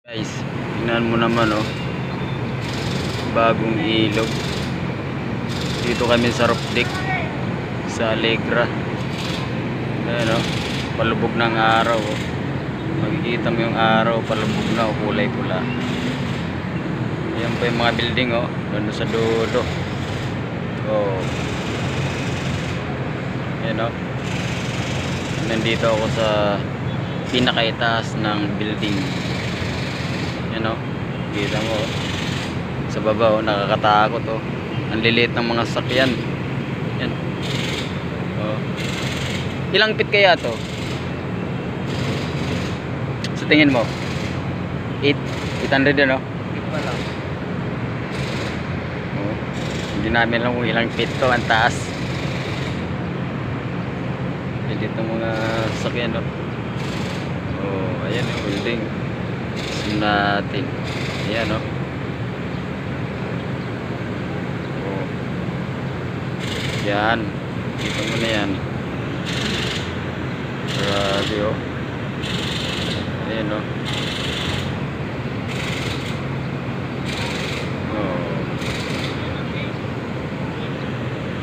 Guys, tingnan mo naman oh, bagong ilog. Dito kami sa roof deck sa Alegra. Ayan oh, palubog ng araw oh. Makikita mo yung araw, palubog na oh, kulay pula. Ayan pa yung mga building oh, doon sa dulo. Oh. Ayan oh. Nandito ako sa pinakaitaas ng building. Yan o, kita mo oh. Sa baba oh, nakakatakot oh. Ang liliit ng mga sakyan. Yan oh. Ilang feet kaya to? Sa tingin mo? 800 ano? Pa lang. Oh. Hindi namin alam kung ilang feet to. Ang taas. Dito mga sakyan oh. Oh, ayan yung building natin. Ayan o. Oh. Yan. Kita mo na yan. Grabe o. Ayan o.